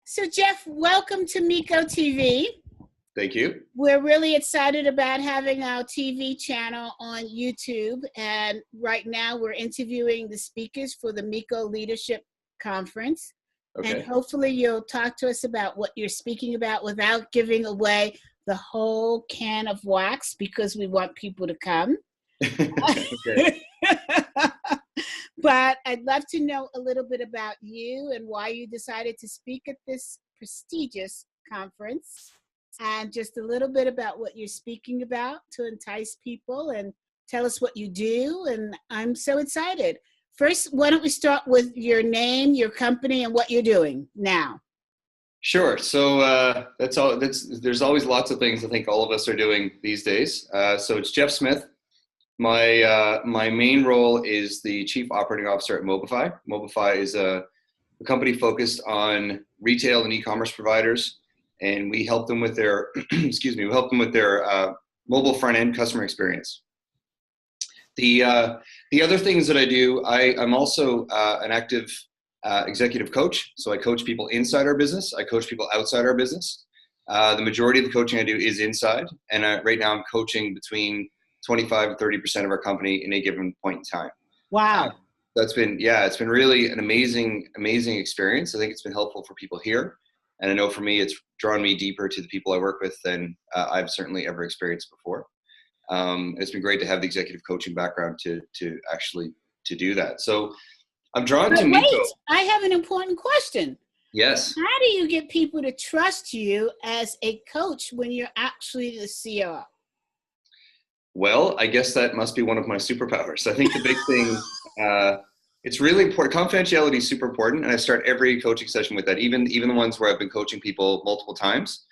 So, Jeff, welcome to Miko TV. Thank you. We're really excited about having our TV channel on YouTube. And right now we're interviewing the speakers for the Miko Leadership Conference. Okay. And hopefully you'll talk to us about what you're speaking about without giving away the whole can of wax, because we want people to come. Okay. But I'd love to know a little bit about you and why you decided to speak at this prestigious conference, and just a little bit about what you're speaking about to entice people, and tell us what you do. And I'm so excited. First, why don't we start with your name, your company, and what you're doing now? Sure. So there's always lots of things I think all of us are doing these days. So it's Jeff Smith. My main role is the Chief Operating Officer at Mobify. Mobify is a company focused on retail and e-commerce providers, and we help them with their mobile front end customer experience. The other things that I do, I'm also an active executive coach. So I coach people inside our business. I coach people outside our business. The majority of the coaching I do is inside, and right now I'm coaching between 25 and 30% of our company in a given point in time. Wow. It's been really an amazing experience. I think it's been helpful for people here. And I know for me, it's drawn me deeper to the people I work with than I've certainly ever experienced before. It's been great to have the executive coaching background to actually do that. So I'm drawn to Miko. Wait, I have an important question. Yes. How do you get people to trust you as a coach when you're actually the COO? Well, I guess that must be one of my superpowers. I think the big thing, it's really important. Confidentiality is super important, and I start every coaching session with that, even the ones where I've been coaching people multiple times.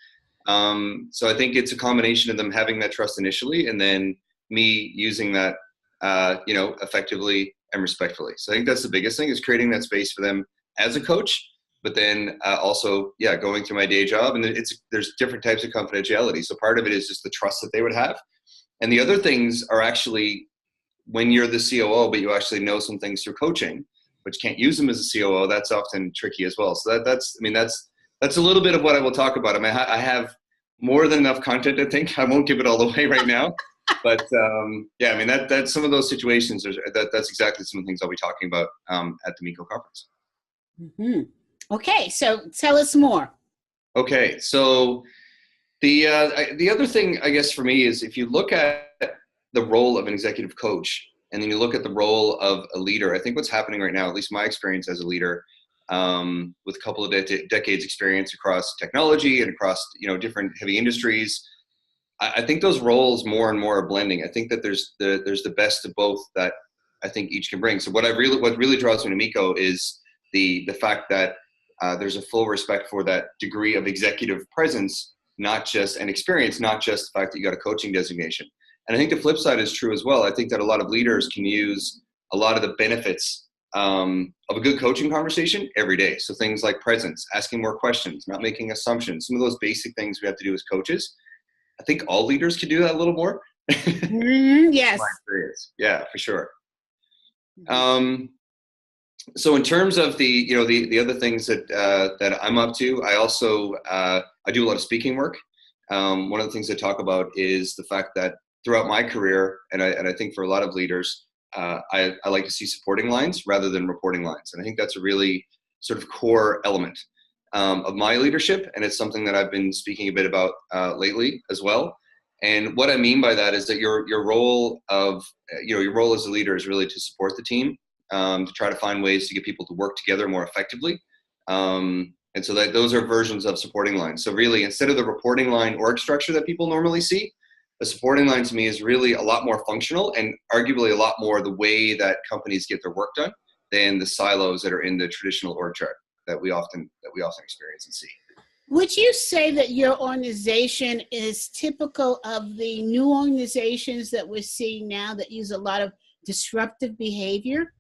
So I think it's a combination of them having that trust initially, and then me using that, effectively and respectfully. So I think that's the biggest thing, is creating that space for them as a coach, but then also, going through my day job. And there's different types of confidentiality. So part of it is just the trust that they would have. And the other things are actually when you're the COO, but you actually know some things through coaching, but you can't use them as a COO. That's often tricky as well. So that's a little bit of what I will talk about. I mean, I have more than enough content, I think. I won't give it all away right now. But that's some of those situations. That's exactly some of the things I'll be talking about at the Miko conference. Mm-hmm. Okay, so tell us more. Okay, so the other thing, I guess, for me is if you look at the role of an executive coach and then you look at the role of a leader, I think what's happening right now, at least my experience as a leader, with a couple of decades experience across technology and across different heavy industries, I think those roles more and more are blending. I think that there's the best of both that I think each can bring. So what really draws me to Miko is the fact that there's a full respect for that degree of executive presence, not just an experience, not just the fact that you got a coaching designation. And I think the flip side is true as well. I think that a lot of leaders can use a lot of the benefits of a good coaching conversation every day. So things like presence, asking more questions, not making assumptions, some of those basic things we have to do as coaches. I think all leaders can do that a little more. Yes. My experience. Yeah, for sure. So in terms of the other things that I'm up to, I also I do a lot of speaking work. One of the things I talk about is the fact that throughout my career, and I think for a lot of leaders, I like to see supporting lines rather than reporting lines, and I think that's a really sort of core element of my leadership, and it's something that I've been speaking a bit about lately as well. And what I mean by that is that your role as a leader is really to support the team. To try to find ways to get people to work together more effectively. And so those are versions of supporting lines. So really, instead of the reporting line org structure that people normally see, the supporting line to me is really a lot more functional and arguably a lot more the way that companies get their work done than the silos that are in the traditional org chart that we often experience and see. Would you say that your organization is typical of the new organizations that we're seeing now that use a lot of disruptive behavior?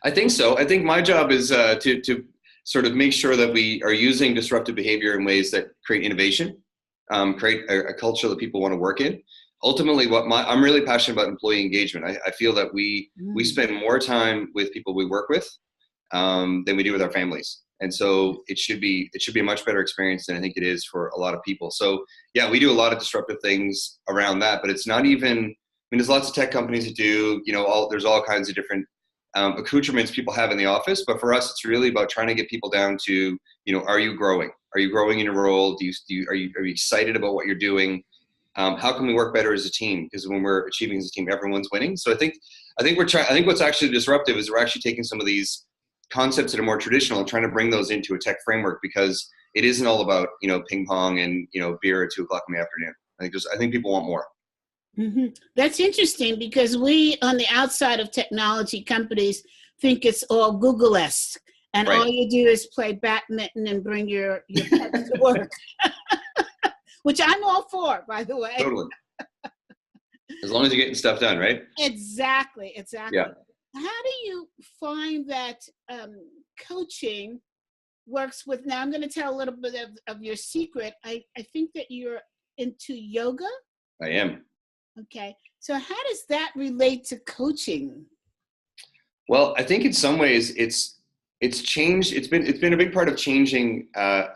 I think so. I think my job is to sort of make sure that we are using disruptive behavior in ways that create innovation, create a culture that people want to work in. Ultimately, I'm really passionate about employee engagement. I feel that we spend more time with people we work with than we do with our families. And so it should be a much better experience than I think it is for a lot of people. So yeah, we do a lot of disruptive things around that, but it's not even, I mean, there's lots of tech companies that do, there's all kinds of different accoutrements people have in the office. But for us, it's really about trying to get people down to, are you growing? Are you growing in your role? Are you excited about what you're doing? How can we work better as a team? Because when we're achieving as a team, everyone's winning. So I think what's actually disruptive is we're actually taking some of these concepts that are more traditional and trying to bring those into a tech framework, because it isn't all about, ping pong and, beer at 2:00 in the afternoon. I think people want more. Mm-hmm. That's interesting, because we on the outside of technology companies think it's all Google-esque, and Right. all you do is play badminton and bring your pets to work, which I'm all for, by the way. Totally. As long as you're getting stuff done, right? Exactly. Yeah. How do you find that coaching works with, now I'm going to tell a little bit of your secret. I think that you're into yoga. I am. Okay. So how does that relate to coaching? Well, I think in some ways it's changed. It's been a big part of changing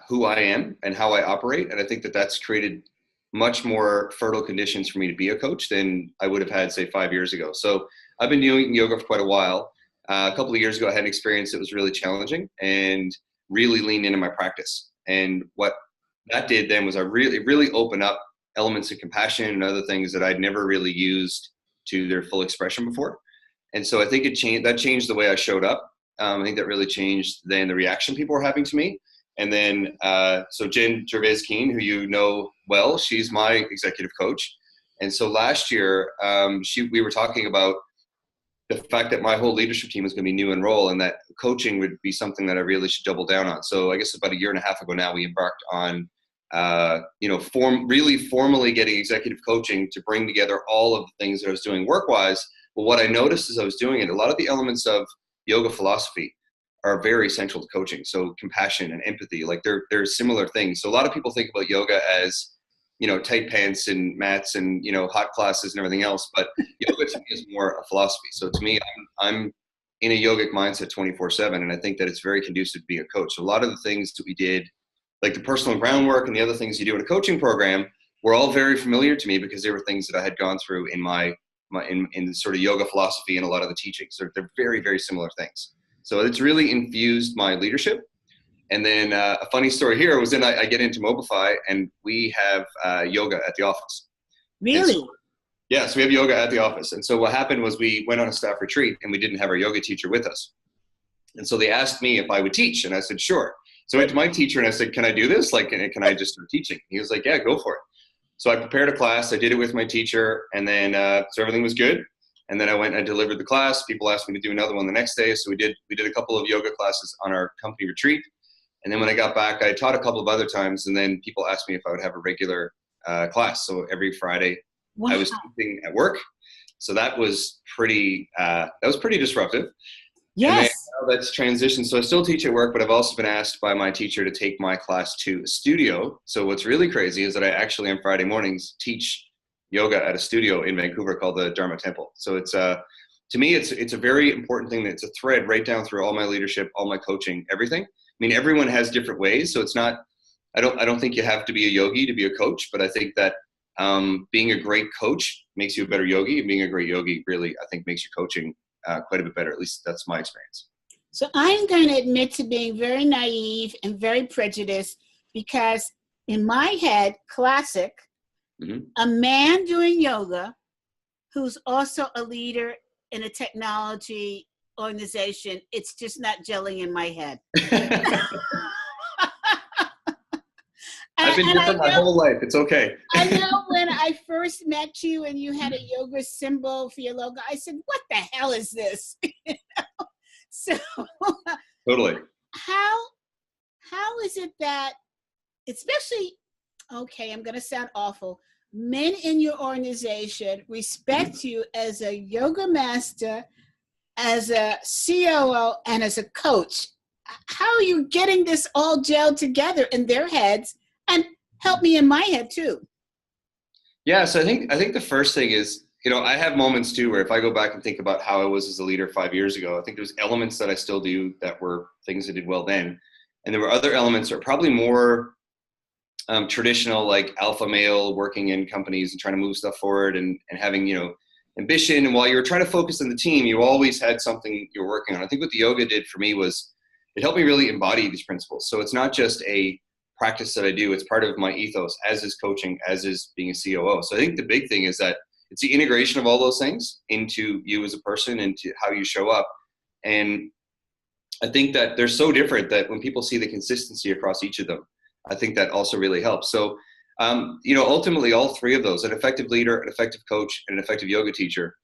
who I am and how I operate. And I think that's created much more fertile conditions for me to be a coach than I would have had, say, 5 years ago. So I've been doing yoga for quite a while. A couple of years ago, I had an experience that was really challenging and really leaned into my practice. And what that did then was it really opened up elements of compassion and other things that I'd never really used to their full expression before. And so I think that changed the way I showed up. I think that really changed then the reaction people were having to me. And then, so Jen Gervais-Keane, who you know well, she's my executive coach. And so last year, we were talking about the fact that my whole leadership team was going to be new in role, and that coaching would be something that I really should double down on. So I guess about a year and a half ago now, we embarked on, really formally getting executive coaching to bring together all of the things that I was doing work-wise. But what I noticed as I was doing it, a lot of the elements of yoga philosophy are very essential to coaching. So compassion and empathy, like they're similar things. So a lot of people think about yoga as, tight pants and mats and, hot classes and everything else. But yoga to me is more a philosophy. So to me, I'm in a yogic mindset 24/7. And I think that it's very conducive to being a coach. So a lot of the things that we did, like the personal groundwork and the other things you do in a coaching program, were all very familiar to me because they were things that I had gone through in in sort of yoga philosophy and a lot of the teachings. So they're very, very similar things. So it's really infused my leadership. And then a funny story here was then I get into Mobify, and we have yoga at the office. Really? So we have yoga at the office. And so what happened was we went on a staff retreat, and we didn't have our yoga teacher with us. And so they asked me if I would teach, and I said, sure. So I went to my teacher and I said, can I do this? Like, can I just start teaching? He was like, yeah, go for it. So I prepared a class. I did it with my teacher, and then so everything was good. And then I went and I delivered the class. People asked me to do another one the next day. So we did a couple of yoga classes on our company retreat. And then when I got back, I taught a couple of other times. And then people asked me if I would have a regular class. So every Friday, wow. I was teaching at work. So that was pretty disruptive. Yes. And then that's transitioned. So I still teach at work, but I've also been asked by my teacher to take my class to a studio. So what's really crazy is that I actually on Friday mornings teach yoga at a studio in Vancouver called the Dharma Temple. So it's to me, it's a very important thing. That it's a thread right down through all my leadership, all my coaching, everything. I mean, everyone has different ways. So it's not, I don't think you have to be a yogi to be a coach, but I think that being a great coach makes you a better yogi, and being a great yogi really, I think, makes your coaching quite a bit better. At least that's my experience. So I'm going to admit to being very naive and very prejudiced, because in my head, classic, a man doing yoga who's also a leader in a technology organization, it's just not gelling in my head. I've been different my whole life. It's okay. I know when I first met you and you had a yoga symbol for your logo, I said, what the hell is this? So totally. How is it that, especially, okay, I'm going to sound awful, men in your organization respect you as a yoga master, as a COO, and as a coach? How are you getting this all gelled together in their heads? And help me in my head too. Yeah, so I think the first thing is, I have moments too where if I go back and think about how I was as a leader 5 years ago, I think there's elements that I still do that were things I did well then. And there were other elements that are probably more traditional, like alpha male working in companies and trying to move stuff forward and having, ambition. And while you were trying to focus on the team, you always had something you're working on. I think what the yoga did for me was it helped me really embody these principles. So it's not just a practice that I do, it's part of my ethos, as is coaching, as is being a COO. So I think the big thing is that it's the integration of all those things into you as a person, into how you show up. And I think that they're so different that when people see the consistency across each of them, I think that also really helps. So, ultimately all three of those, an effective leader, an effective coach, and an effective yoga teacher,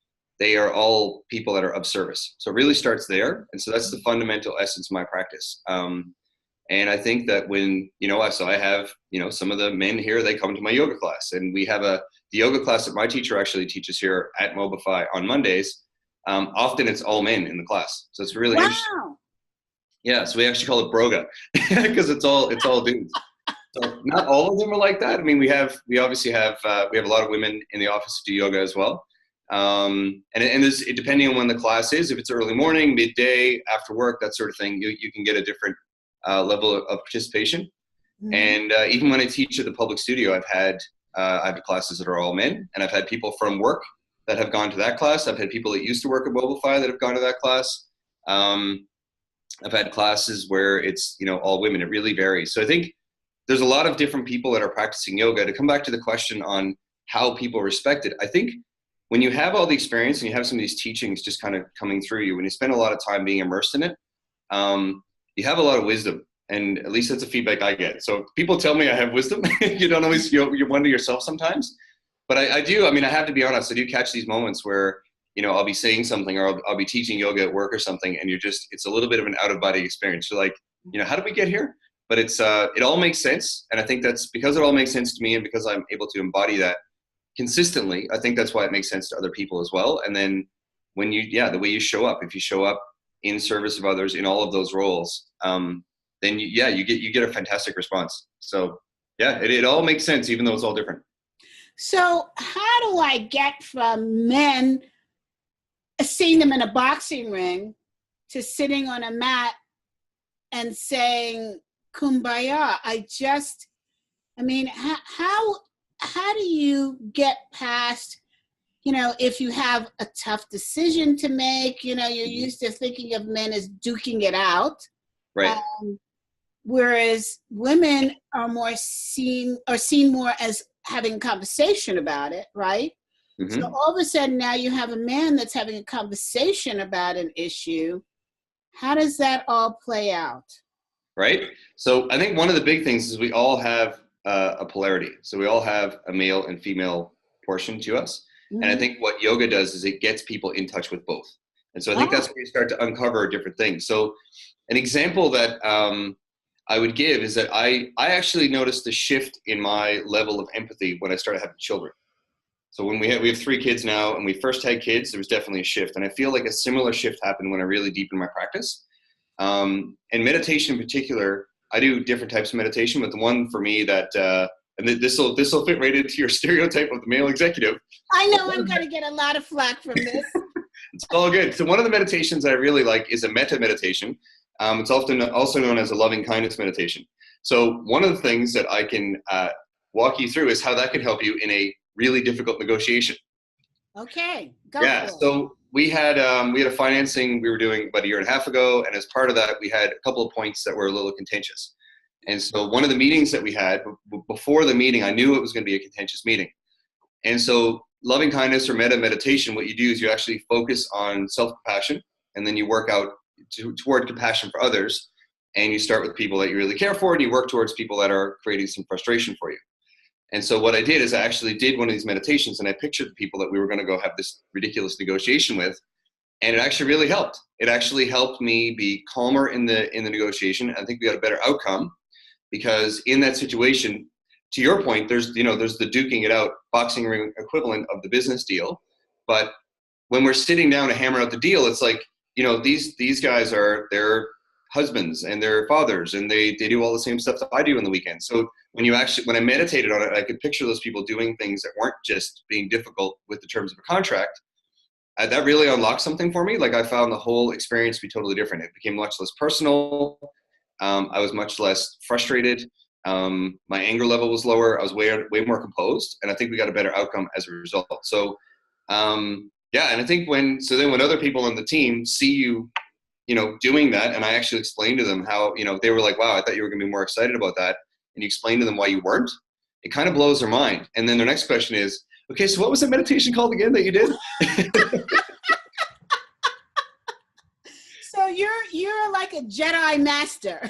they are all people that are of service. So it really starts there. And so that's the fundamental essence of my practice. And I think that when, I have, some of the men here, they come to my yoga class, and we have the yoga class that my teacher actually teaches here at Mobify on Mondays. Often it's all men in the class. So it's really interesting. Yeah. So we actually call it Broga because it's all dudes. So not all of them are like that. I mean, we obviously have a lot of women in the office who do yoga as well. And there's, depending on when the class is, if it's early morning, midday, after work, that sort of thing, you can get a different level of participation. Mm-hmm. And even when I teach at the public studio, I've had classes that are all men, and I've had people from work that have gone to that class. I've had people that used to work at Mobify that have gone to that class. I've had classes where it's, all women. It really varies. So I think there's a lot of different people that are practicing yoga. To come back to the question on how people respect it, I think when you have all the experience and you have some of these teachings just kind of coming through you, when you spend a lot of time being immersed in it, you have a lot of wisdom. And at least that's the feedback I get. So people tell me I have wisdom. You don't always, you wonder yourself sometimes. But I do, I have to be honest, I do catch these moments where, I'll be saying something, or I'll be teaching yoga at work or something, and it's a little bit of an out-of-body experience. You're like, how did we get here? But it all makes sense. And I think that's because it all makes sense to me, and because I'm able to embody that consistently, I think that's why it makes sense to other people as well. And then when the way you show up, if you show up in service of others in all of those roles, then you get a fantastic response. So yeah, it all makes sense, even though it's all different. So how do I get from men seeing them in a boxing ring to sitting on a mat and saying kumbaya? How do you get past, if you have a tough decision to make, you're used to thinking of men as duking it out. Right. Whereas women are seen more as having a conversation about it, right? Mm-hmm. So all of a sudden now you have a man that's having a conversation about an issue. How does that all play out? Right. So I think one of the big things is we all have a polarity. So we all have a male and female portion to us. Mm-hmm. And I think what yoga does is it gets people in touch with both. And so I think that's where you start to uncover different things. So an example that I would give is that I actually noticed the shift in my level of empathy when I started having children. So when we have 3 kids now, and we first had kids, there was definitely a shift. And I feel like a similar shift happened when I really deepened my practice. And meditation in particular, I do different types of meditation, but the one for me that, and this will fit right into your stereotype of the male executive. I know I'm going to get a lot of flack from this. It's all good. So one of the meditations I really like is a metta meditation. It's often also known as a loving kindness meditation. So one of the things that I can walk you through is how that can help you in a really difficult negotiation. Okay, go Yeah. for it. So we had a financing we were doing about a year and a half ago, and as part of that, we had a couple of points that were a little contentious. And so one of the meetings that we had before the meeting, I knew it was going to be a contentious meeting. And so loving kindness or metta meditation, what you do is you actually focus on self-compassion, and then you work out toward compassion for others. And you start with people that you really care for, and you work towards people that are creating some frustration for you. And so what I did is I actually did one of these meditations, and I pictured the people that we were going to go have this ridiculous negotiation with. And it actually really helped. It actually helped me be calmer in the negotiation. I think we got a better outcome, because in that situation, to your point, there's the duking it out boxing ring equivalent of the business deal. But when we're sitting down to hammer out the deal, it's like, these guys they're husbands and they're fathers, and they do all the same stuff that I do on the weekend. So when I meditated on it, I could picture those people doing things that weren't just being difficult with the terms of a contract. That really unlocked something for me. Like, I found the whole experience to be totally different. It became much less personal. I was much less frustrated. My anger level was lower. I was way more composed, and I think we got a better outcome as a result. So, yeah, and I think when other people on the team see you, doing that, and I actually explained to them how, they were like, wow, I thought you were going to be more excited about that, and you explained to them why you weren't. It kind of blows their mind. And then their next question is, okay, so what was the meditation called again that you did? So you're like a Jedi master.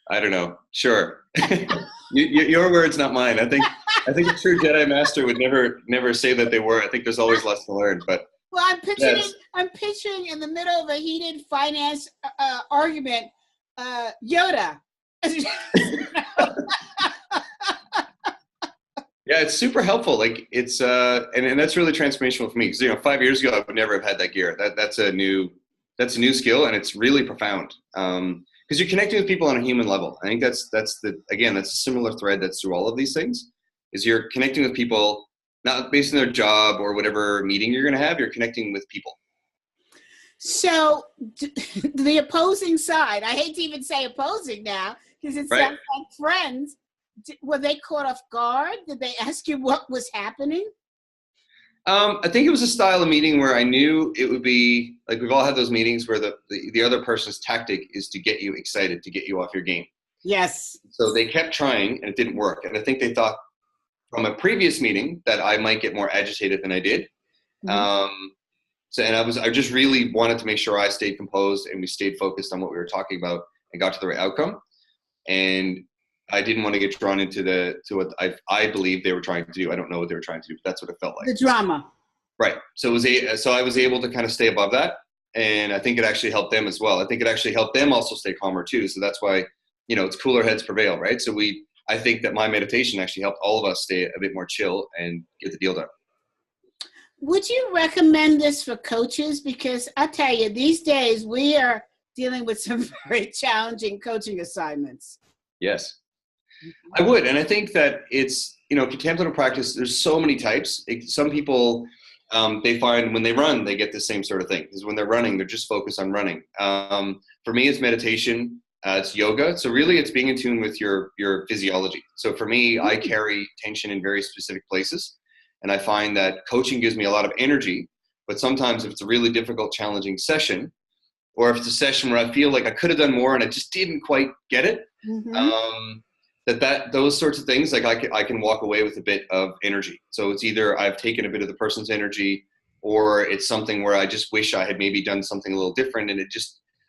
I don't know. Sure. Your words, not mine. I think a true Jedi master would never say that they were. I think there's always less to learn. But well, I'm picturing in the middle of a heated finance argument, Yoda. Yeah, it's super helpful. Like it's and that's really transformational for me because 5 years ago I would never have had that gear. That's a new skill, and it's really profound. Because you're connecting with people on a human level. I think that's a similar thread that's through all of these things. Is you're connecting with people not based on their job or whatever meeting you're going to have. You're connecting with people. So the opposing side, I hate to even say opposing now because it sounds like friends. Were they caught off guard? Did they ask you what was happening? I think it was a style of meeting where I knew it would be like we've all had those meetings where the other person's tactic is to get you excited, to get you off your game. Yes. So they kept trying and it didn't work. And I think they thought from a previous meeting that I might get more agitated than I did. Mm-hmm. I just really wanted to make sure I stayed composed and we stayed focused on what we were talking about and got to the right outcome. And I didn't want to get drawn into what I believe they were trying to do. I don't know what they were trying to do, but that's what it felt like. The drama. Right. So I was able to kind of stay above that. And I think it actually helped them as well. I think it actually helped them also stay calmer too. So that's why, it's cooler heads prevail, right? So I think that my meditation actually helped all of us stay a bit more chill and get the deal done. Would you recommend this for coaches? Because I tell you, these days we are dealing with some very challenging coaching assignments. Yes. I would. And I think that it's, contemplative practice, there's so many types. Some people, they find when they run, they get the same sort of thing. Because when they're running, they're just focused on running. For me, it's meditation. It's yoga. So really it's being in tune with your physiology. So for me, I carry tension in very specific places. And I find that coaching gives me a lot of energy. But sometimes if it's a really difficult, challenging session, or if it's a session where I feel like I could have done more and I just didn't quite get it, those sorts of things, like I can walk away with a bit of energy. So it's either I've taken a bit of the person's energy, or it's something where I just wish I had maybe done something a little different, and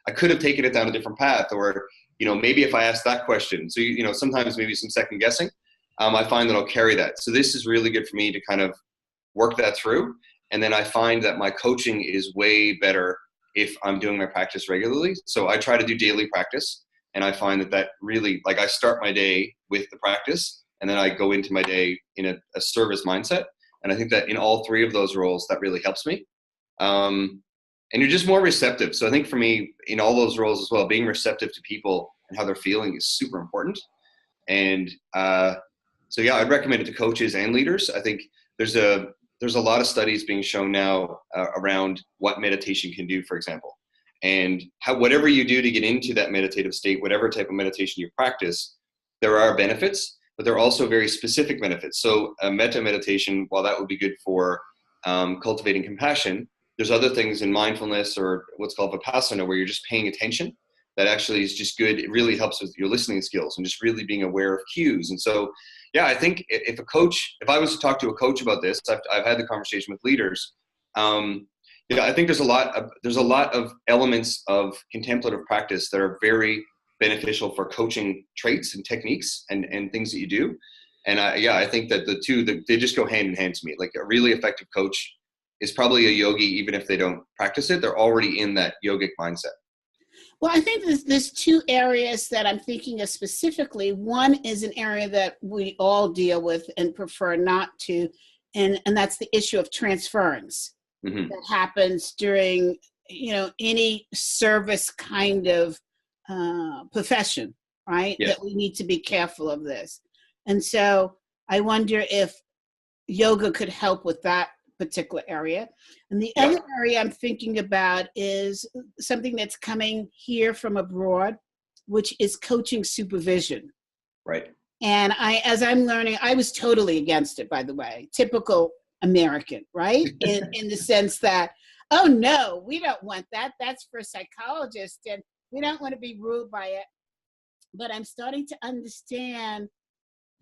I could have taken it down a different path, or maybe if I asked that question. So sometimes maybe some second guessing. I find that I'll carry that. So this is really good for me to kind of work that through, and then I find that my coaching is way better if I'm doing my practice regularly. So I try to do daily practice. And I find that really, like I start my day with the practice and then I go into my day in a service mindset. And I think that in all three of those roles, that really helps me. And you're just more receptive. So I think for me, in all those roles as well, being receptive to people and how they're feeling is super important. And so, yeah, I'd recommend it to coaches and leaders. I think there's a lot of studies being shown now around what meditation can do, for example. And whatever you do to get into that meditative state, whatever type of meditation you practice, there are benefits, but there are also very specific benefits. So metta meditation, while that would be good for cultivating compassion, there's other things in mindfulness or what's called vipassana, where you're just paying attention. That actually is just good. It really helps with your listening skills and just really being aware of cues. And so, yeah, I think if I was to talk to a coach about this, I've had the conversation with leaders. I think there's a lot of elements of contemplative practice that are very beneficial for coaching traits and techniques and things that you do. And I think that the two, they just go hand in hand to me. Like a really effective coach is probably a yogi, even if they don't practice it, they're already in that yogic mindset. Well, I think there's two areas that I'm thinking of specifically. One is an area that we all deal with and prefer not to, and that's the issue of transference. Mm-hmm. That happens during, any service kind of profession, right? Yes. That we need to be careful of this. And so I wonder if yoga could help with that particular area. And the other area I'm thinking about is something that's coming here from abroad, which is coaching supervision. Right. And as I'm learning, I was totally against it, by the way, typical American, right? In the sense that, oh no, we don't want that. That's for psychologists and we don't want to be ruled by it. But I'm starting to understand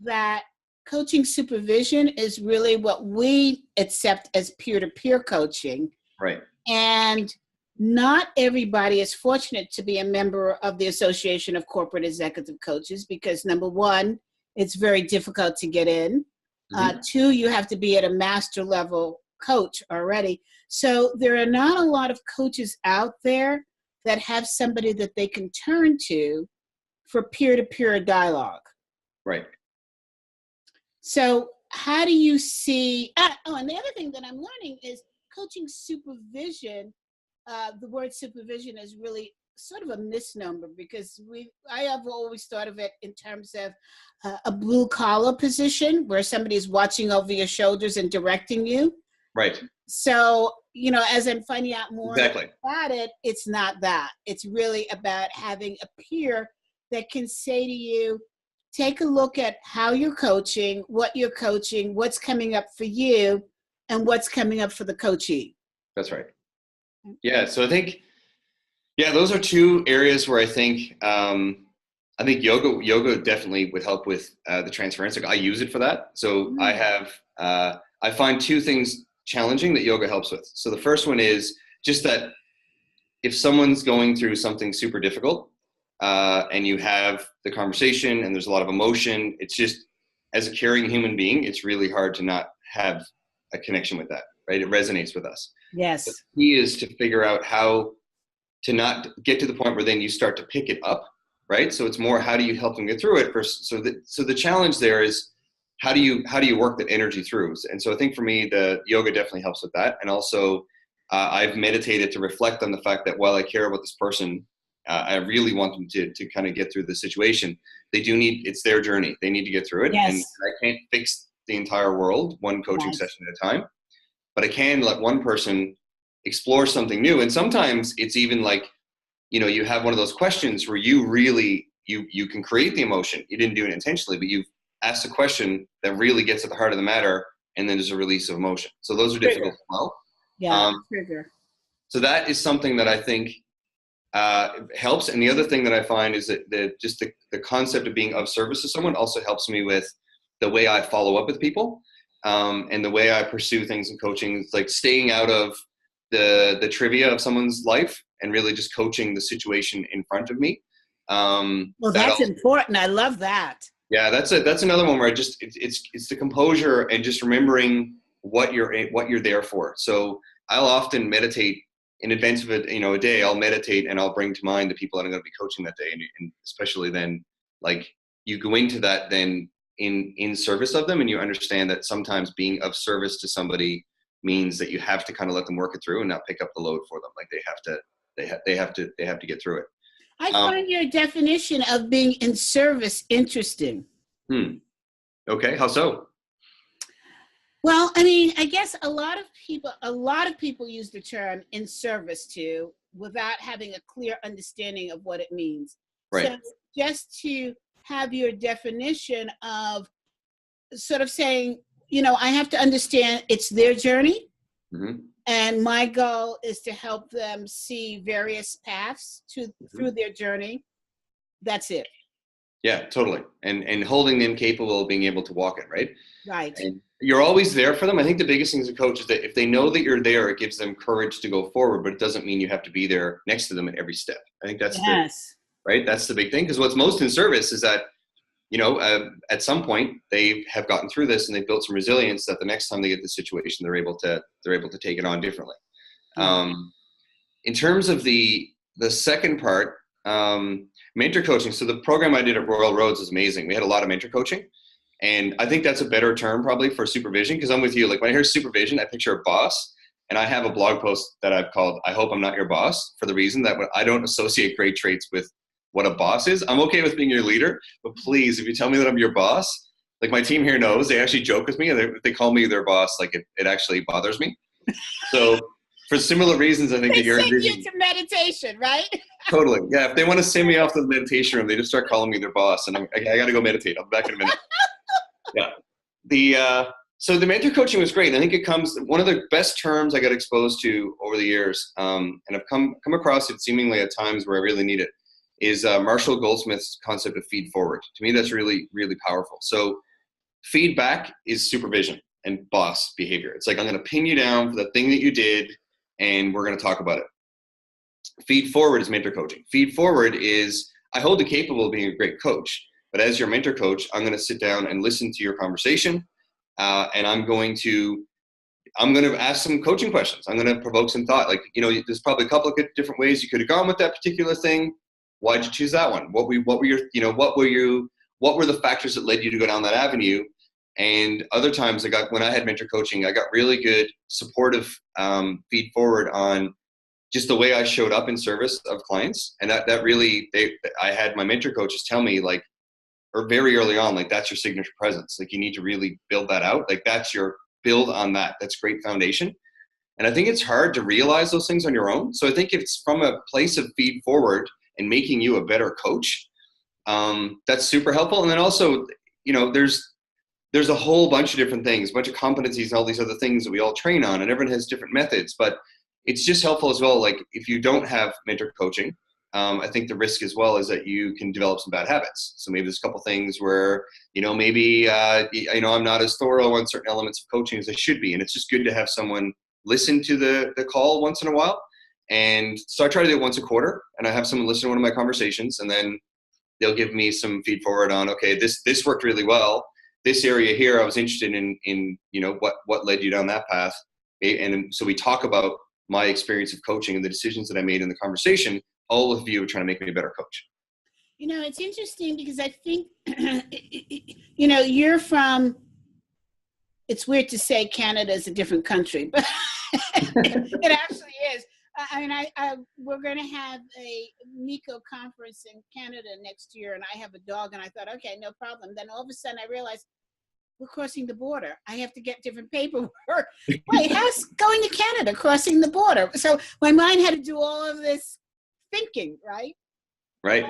that coaching supervision is really what we accept as peer-to-peer coaching. Right. And not everybody is fortunate to be a member of the Association of Corporate Executive Coaches because, number one, it's very difficult to get in. Two, you have to be at a master level coach already. So there are not a lot of coaches out there that have somebody that they can turn to for peer-to-peer dialogue. Right. So how do you see, and the other thing that I'm learning is coaching supervision. The word supervision is really sort of a misnomer because I have always thought of it in terms of a blue collar position where somebody is watching over your shoulders and directing you. Right. So, as I'm finding out more Exactly. about it, it's not that. It's really about having a peer that can say to you, take a look at how you're coaching, what's coming up for you, and what's coming up for the coachee. That's right. Yeah. So I think, those are two areas where I think yoga definitely would help with the transference. Like I use it for that. So I find two things challenging that yoga helps with. So the first one is just that if someone's going through something super difficult and you have the conversation and there's a lot of emotion, it's just, as a caring human being, it's really hard to not have a connection with that, right? It resonates with us. Yes. The key is to figure out how to not get to the point where then you start to pick it up, right? So it's more, how do you help them get through it first? So the challenge there is, how do you work that energy through? And so I think for me, the yoga definitely helps with that. And also I've meditated to reflect on the fact that while I care about this person, I really want them to kind of get through the situation. It's their journey. They need to get through it. Yes. And I can't fix the entire world one coaching session at a time, but I can let one person explore something new. And sometimes it's even like, you have one of those questions where you really, you can create the emotion. You didn't do it intentionally, but you've asked a question that really gets at the heart of the matter, and then there's a release of emotion. So those are difficult as well. Yeah, trigger. So that is something that I think helps. And the other thing that I find is that the concept of being of service to someone also helps me with the way I follow up with people and the way I pursue things in coaching. It's like staying out of the trivia of someone's life and really just coaching the situation in front of me. Well, that's important. I love that. Yeah, that's another one where it's the composure and just remembering what you're there for. So I'll often meditate in advance of a day. I'll meditate and I'll bring to mind the people that I'm going to be coaching that day, and especially then, like, you go into that then in service of them, and you understand that sometimes being of service to somebody means that you have to kind of let them work it through and not pick up the load for them. Like they have to get through it. I find your definition of being in service interesting. Okay, how so? Well, I mean, I guess a lot of people use the term in service to without having a clear understanding of what it means. Right. So just to have your definition of sort of saying, I have to understand it's their journey. Mm-hmm. And my goal is to help them see various paths through their journey. That's it. Yeah, totally. And holding them capable of being able to walk it, right? Right. And you're always there for them. I think the biggest thing as a coach is that if they know that you're there, it gives them courage to go forward, but it doesn't mean you have to be there next to them at every step. I think that's right. That's the big thing. Because what's most in service is that, at some point they have gotten through this and they've built some resilience that the next time they get the situation, they're able to take it on differently. Mm-hmm. In terms of the second part, mentor coaching. So the program I did at Royal Roads is amazing. We had a lot of mentor coaching, and I think that's a better term probably for supervision. Because I'm with you. Like when I hear supervision, I picture a boss, and I have a blog post that I've called "I Hope I'm Not Your Boss" for the reason that I don't associate great traits with what a boss is. I'm okay with being your leader, but please, if you tell me that I'm your boss, like my team here knows, they actually joke with me, and they call me their boss, like it actually bothers me. So for similar reasons, I think They that you're send you envisioning. to meditation, right? Totally. Yeah. If they want to send me off to the meditation room, they just start calling me their boss, and I got to go meditate. I'll be back in a minute. Yeah. So the mentor coaching was great. And I think it comes, one of the best terms I got exposed to over the years, and I've come across it seemingly at times where I really need it, is Marshall Goldsmith's concept of feed forward. To me, that's really, really powerful. So feedback is supervision and boss behavior. It's like, I'm going to pin you down for the thing that you did, and we're going to talk about it. Feed forward is mentor coaching. Feed forward is, I hold you capable of being a great coach, but as your mentor coach, I'm going to sit down and listen to your conversation, and I'm going to ask some coaching questions. I'm going to provoke some thought. Like, there's probably a couple of different ways you could have gone with that particular thing. Why'd you choose that one? What were the factors that led you to go down that avenue? And other times when I had mentor coaching, I got really good supportive feed forward on just the way I showed up in service of clients. And that really, I had my mentor coaches tell me, like, or very early on, like, that's your signature presence. Like, you need to really build that out. Like, build on that. That's great foundation. And I think it's hard to realize those things on your own. So I think if it's from a place of feed forward and making you a better coach, that's super helpful. And then also, there's a whole bunch of different things, a bunch of competencies and all these other things that we all train on, and everyone has different methods, but it's just helpful as well. Like, if you don't have mentor coaching, I think the risk as well is that you can develop some bad habits. So maybe there's a couple things where, maybe, I'm not as thorough on certain elements of coaching as I should be. And it's just good to have someone listen to the call once in a while. And so I try to do it once a quarter, and I have someone listen to one of my conversations, and then they'll give me some feed forward on, okay, this worked really well. This area here, I was interested in what led you down that path. And so we talk about my experience of coaching and the decisions that I made in the conversation, all of you are trying to make me a better coach. It's interesting because I think, you're from, it's weird to say Canada is a different country, but it actually is. We're going to have a NICO conference in Canada next year, and I have a dog, and I thought, okay, no problem. Then all of a sudden I realized we're crossing the border. I have to get different paperwork. Wait, how's going to Canada crossing the border? So my mind had to do all of this thinking, right? Right.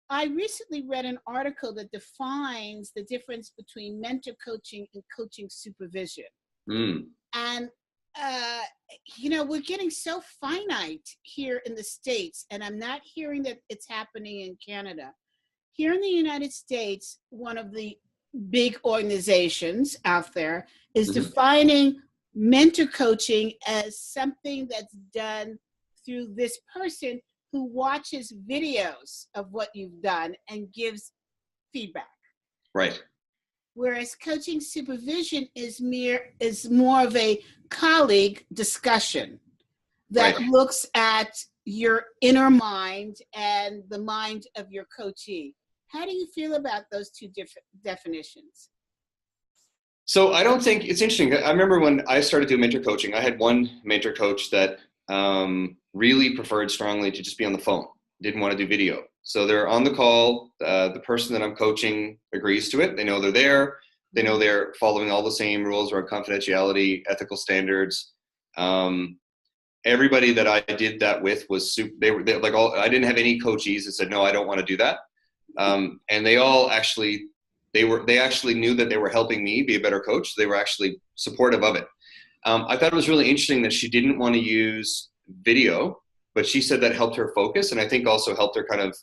I recently read an article that defines the difference between mentor coaching and coaching supervision. And we're getting so finite here in the States, and I'm not hearing that it's happening in Canada. Here in the United States, one of the big organizations out there is defining mentor coaching as something that's done through this person who watches videos of what you've done and gives feedback. Right. Whereas coaching supervision is more of a colleague discussion that looks at your inner mind and the mind of your coachee. How do you feel about those two different definitions? So I don't think, it's interesting. I remember when I started doing mentor coaching, I had one mentor coach that really preferred strongly to just be on the phone, didn't want to do video. So they're on the call, the person that I'm coaching agrees to it. They know they're there. They know they're following all the same rules around confidentiality, ethical standards. Everybody that I did that with was they were like I didn't have any coachees that said, no, I don't want to do that. And they all actually, they actually knew that they were helping me be a better coach. So they were actually supportive of it. I thought it was really interesting that she didn't want to use video, but she said that helped her focus, and I think also helped her kind of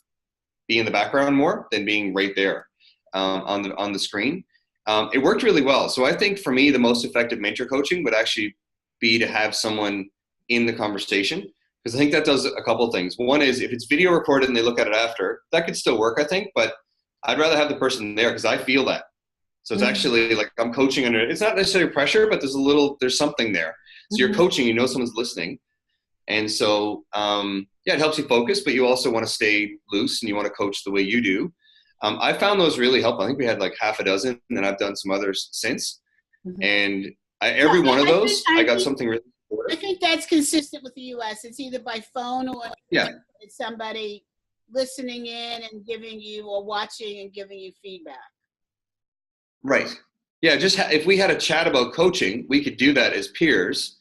be in the background more than being right there on the screen. It worked really well. So I think for me, the most effective mentor coaching would actually be to have someone in the conversation, because I think that does a couple of things. One is if it's video recorded and they look at it after, that could still work, I think, but I'd rather have the person there because I feel that. So it's actually like I'm coaching under, it's not necessarily pressure, but there's something there. So you're coaching, someone's listening. And so, it helps you focus, but you also want to stay loose and you want to coach the way you do. I found those really helpful. I think we had like half a dozen, and I've done some others since. And every one of those, I got something really important. I think that's consistent with the U.S. It's either by phone or it's somebody listening in and giving you, or watching and giving you feedback. Right. Yeah. Just if we had a chat about coaching, we could do that as peers.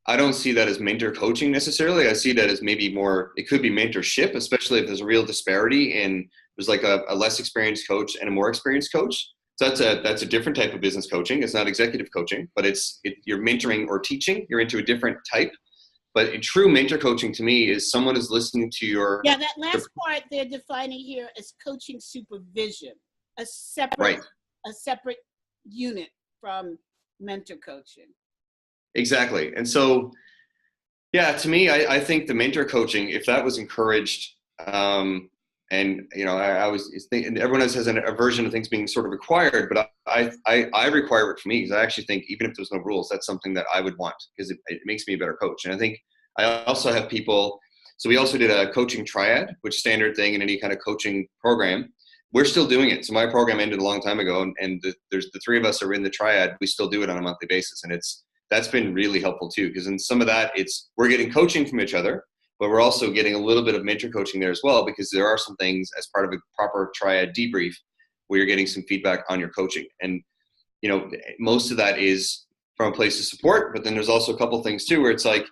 I don't see that as mentor coaching necessarily. I see that as maybe more, it could be mentorship, especially if there's a real disparity and there's like a less experienced coach and a more experienced coach. So that's a different type of business coaching. It's not executive coaching, but you're mentoring or teaching. You're into a different type. But a true mentor coaching to me is someone is listening to your. Yeah, that last part they're defining here as coaching supervision, a separate Right. a separate unit from mentor coaching. Exactly. And so, yeah, to me, I think the mentor coaching, if that was encouraged, and I was thinking everyone else has a version of things being sort of required, but I require it for me because I actually think even if there's no rules, that's something that I would want because it makes me a better coach. And I think I also have people. So we also did a coaching triad, which standard thing in any kind of coaching program. We're still doing it. So my program ended a long time ago, and there's the three of us are in the triad. We still do it on a monthly basis, and that's been really helpful too. Because in some of that, we're getting coaching from each other, but we're also getting a little bit of mentor coaching there as well, because there are some things as part of a proper triad debrief where you're getting some feedback on your coaching. And, most of that is from a place of support, but then there's also a couple things too, where it's like,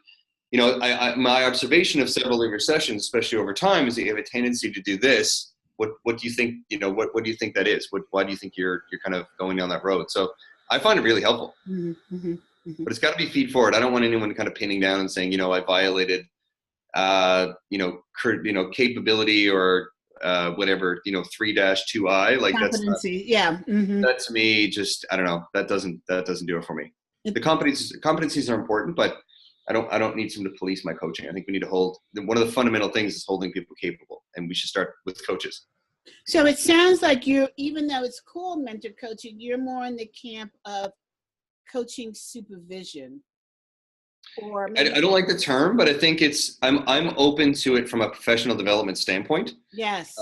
my observation of several of your sessions, especially over time, is that you have a tendency to do this. What do you think, what do you think that is? Why do you think you're kind of going down that road? So I find it really helpful. Mm-hmm, mm-hmm. But it's got to be feed forward. I don't want anyone kind of pinning down and saying, I violated, capability or whatever, 3-2I, like Competency. Yeah. Mm-hmm. That to me, just, I don't know, that doesn't do it for me. The competencies are important, but I don't need someone to police my coaching. I think we need to one of the fundamental things is holding people capable, and we should start with coaches. So it sounds like even though it's called mentor coaching, you're more in the camp of coaching supervision. Or I don't like the term, but I think I'm open to it from a professional development standpoint. Yes.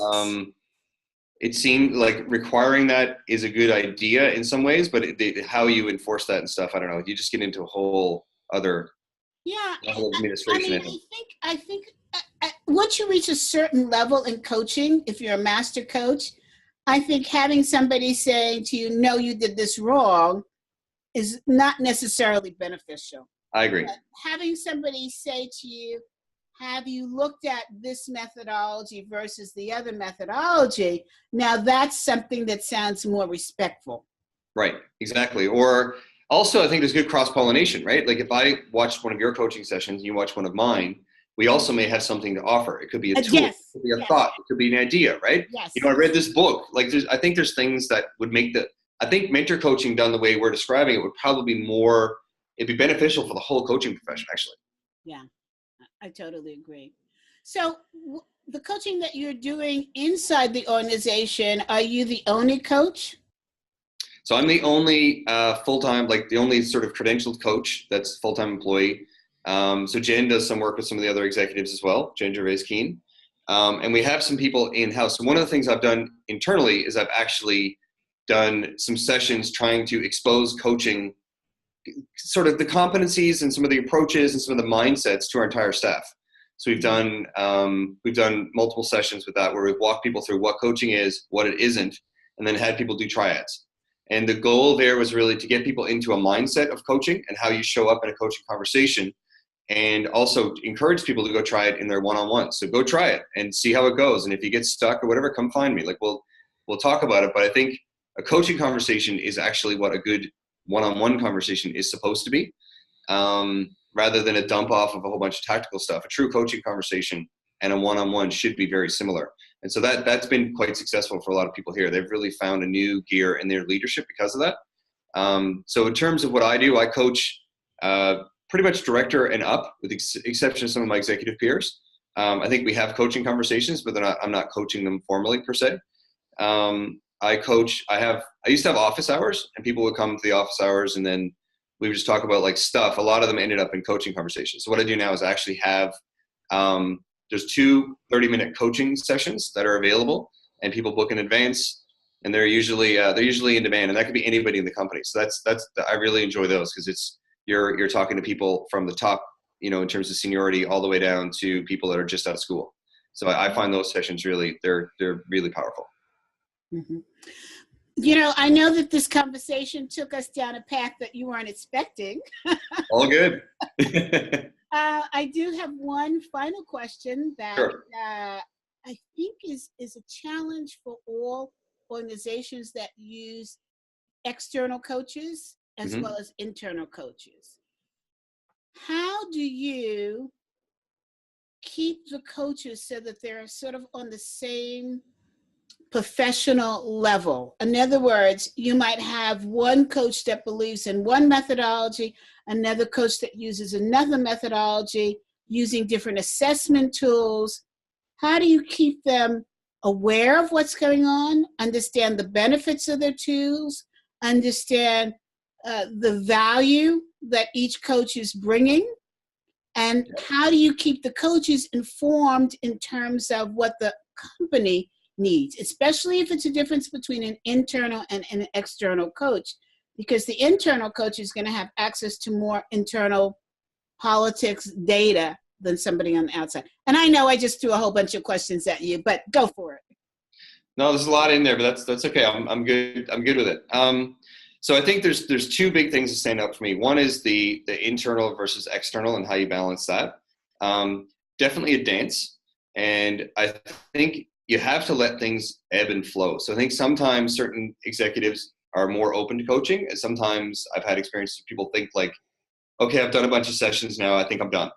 It seemed like requiring that is a good idea in some ways, but how you enforce that and stuff, I don't know. You just get into a whole other level of administration. I think once you reach a certain level in coaching, if you're a master coach, I think having somebody saying to you, no, you did this wrong, is not necessarily beneficial. I agree. But having somebody say to you, have you looked at this methodology versus the other methodology? Now that's something that sounds more respectful. Right, exactly. Or also, I think there's good cross-pollination, right? Like if I watched one of your coaching sessions and you watch one of mine, we also may have something to offer. It could be a tool, yes, it could be a thought, it could be an idea, right? Yes. I read this book. Like I think there's things that would make I think mentor coaching done the way we're describing it would probably be it'd be beneficial for the whole coaching profession, actually. Yeah, I totally agree. So the coaching that you're doing inside the organization, are you the only coach? So I'm the only full-time, like the only sort of credentialed coach that's full-time employee. So Jen does some work with some of the other executives as well, Jen Gervais-Keen. And we have some people in-house. So one of the things I've done internally is I've actually done some sessions trying to expose coaching, sort of the competencies and some of the approaches and some of the mindsets to our entire staff. So we've done multiple sessions with that where we've walked people through what coaching is, what it isn't, and then had people do triads. And the goal there was really to get people into a mindset of coaching and how you show up in a coaching conversation, and also encourage people to go try it in their one-on-one. So go try it and see how it goes. And if you get stuck or whatever, come find me. Like we'll talk about it. But I think a coaching conversation is actually what a good one-on-one conversation is supposed to be, rather than a dump off of a whole bunch of tactical stuff. A true coaching conversation and a one-on-one should be very similar. And so that's been quite successful for a lot of people here. They've really found a new gear in their leadership because of that. So in terms of what I do, I coach pretty much director and up, with the exception of some of my executive peers. I think we have coaching conversations, but I'm not coaching them formally per se. I used to have office hours, and people would come to the office hours and then we would just talk about like stuff. A lot of them ended up in coaching conversations. So what I do now is I actually have, there's 2 30-minute coaching sessions that are available, and people book in advance, and they're usually in demand, and that could be anybody in the company. So I really enjoy those because you're talking to people from the top, in terms of seniority, all the way down to people that are just out of school. So I find those sessions they're really powerful. Mm-hmm. I know that this conversation took us down a path that you weren't expecting. All good. I do have one final question that Sure. I think is a challenge for all organizations that use external coaches as Mhm. well as internal coaches. How do you keep the coaches so that they're sort of on the same professional level? In other words, you might have one coach that believes in one methodology, another coach that uses another methodology, using different assessment tools. How do you keep them aware of what's going on, understand the benefits of their tools, understand the value that each coach is bringing? And how do you keep the coaches informed in terms of what the company needs, especially if it's a difference between an internal and an external coach? Because the internal coach is going to have access to more internal politics data than somebody on the outside. And I know I just threw a whole bunch of questions at you, but go for it. No, there's a lot in there, but that's okay. I'm good. I'm good with it. So I think there's two big things that stand out for me. One is the internal versus external and how you balance that. Definitely a dance, and I think you have to let things ebb and flow. So I think sometimes certain executives are more open to coaching, and sometimes I've had experiences where people think like, okay, I've done a bunch of sessions now, I think I'm done.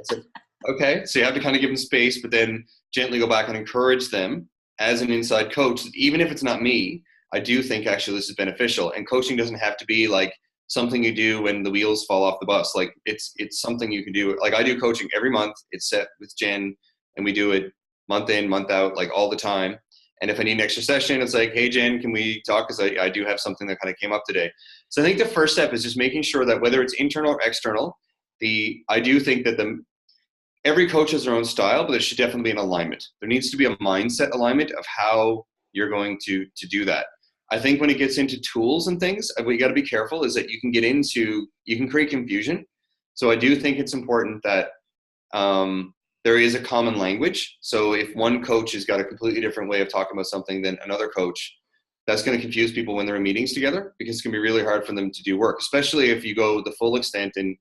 Said, okay, so you have to kind of give them space, but then gently go back and encourage them as an inside coach. Even if it's not me, I do think actually this is beneficial. And coaching doesn't have to be like something you do when the wheels fall off the bus. Like it's something you can do. Like I do coaching every month. It's set with Jen, and we do it month in, month out, like all the time. And if I need an extra session, it's like, hey, Jen, can we talk? Because I do have something that kind of came up today. So I think the first step is just making sure that whether it's internal or external, I do think that every coach has their own style, but there should definitely be an alignment. There needs to be a mindset alignment of how you're going to do that. I think when it gets into tools and things, what you got to be careful is that you can create confusion. So I do think it's important that there is a common language. So if one coach has got a completely different way of talking about something than another coach, that's going to confuse people when they're in meetings together, because it's going to be really hard for them to do work, especially if you go the full extent and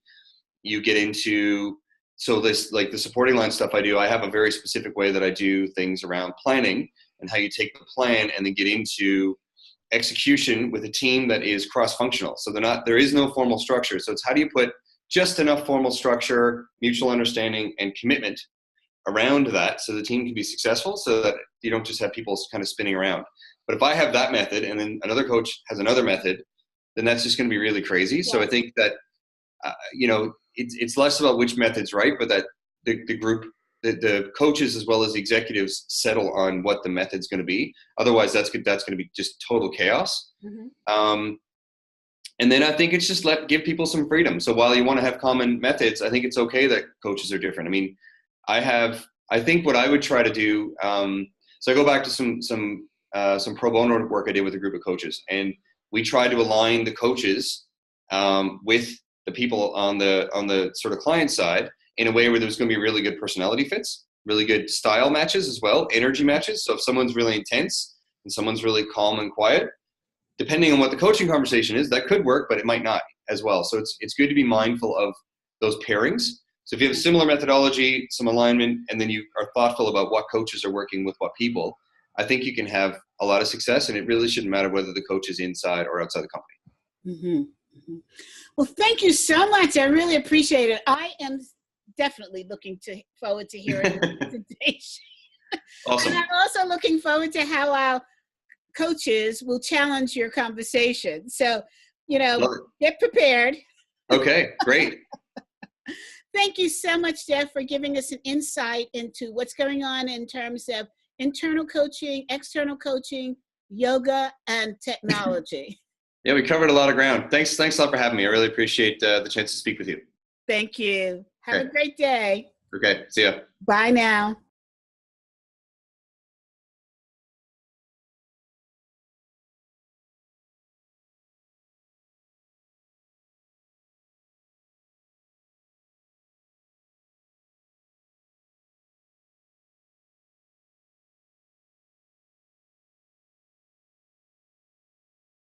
you get into, so this, like the supporting line stuff I do, I have a very specific way that I do things around planning and how you take the plan and then get into execution with a team that is cross-functional. So there is no formal structure. So it's how do you put just enough formal structure, mutual understanding, and commitment around that so the team can be successful, so that you don't just have people kind of spinning around. But if I have that method and then another coach has another method, then that's just going to be really crazy. Yeah. So I think that, it's less about which method's right, but that the group, the coaches as well as the executives settle on what the method's going to be. Otherwise, that's going to be just total chaos. Mm-hmm. And then I think it's just give people some freedom. So while you want to have common methods, I think it's okay that coaches are different. I mean, I think what I would try to do, so I go back to some pro bono work I did with a group of coaches, and we try to align the coaches with the people on the sort of client side in a way where there's going to be really good personality fits, really good style matches as well, energy matches. So if someone's really intense and someone's really calm and quiet, depending on what the coaching conversation is, that could work, but it might not as well. So it's good to be mindful of those pairings. So if you have a similar methodology, some alignment, and then you are thoughtful about what coaches are working with what people, I think you can have a lot of success, and it really shouldn't matter whether the coach is inside or outside the company. Mm-hmm. Mm-hmm. Well, thank you so much. I really appreciate it. I am definitely looking forward to hearing the presentation. Awesome. And I'm also looking forward to how our coaches will challenge your conversation. So, get prepared. Okay, great. Thank you so much, Jeff, for giving us an insight into what's going on in terms of internal coaching, external coaching, yoga, and technology. Yeah, we covered a lot of ground. Thanks a lot for having me. I really appreciate the chance to speak with you. Thank you. Have a great day. Okay, see ya. Bye now.